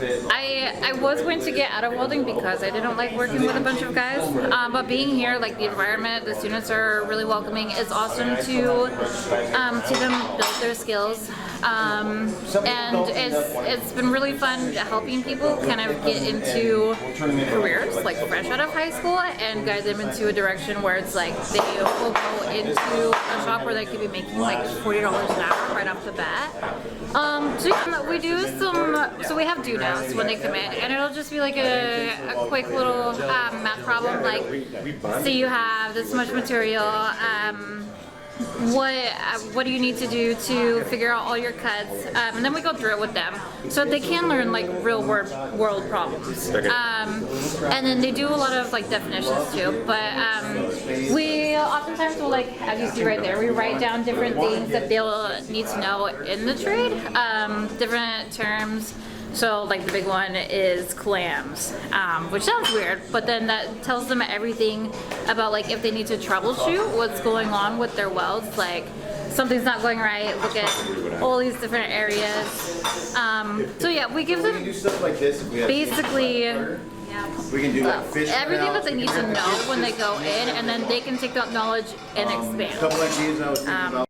I was going to get out of welding because I didn't like working with a bunch of guys, but being here, like the environment, the students are really welcoming. It's awesome to see them build their skills, and it's been really fun helping people kind of get into careers like fresh out of high school and guide them into a direction where it's like they will go into a shop where they could be making like $40 an hour right off the bat. So yeah, we do so we have due dates when they come in, and it'll just be like a quick little math problem, like say you have this much material, what do you need to do to figure out all your cuts, and then we go through it with them so they can learn like real world problems. And then they do a lot of like definitions too, but we oftentimes will, like as you see right there, we write down different things that they'll need to know in the trade, different terms. So like the big one is clams, which sounds weird, but then that tells them everything about like if they need to troubleshoot what's going on with their welds, like something's not going right, look at all these different areas. So yeah, we give them basically everything that they need to know when they go in, and then they can take that knowledge and expand.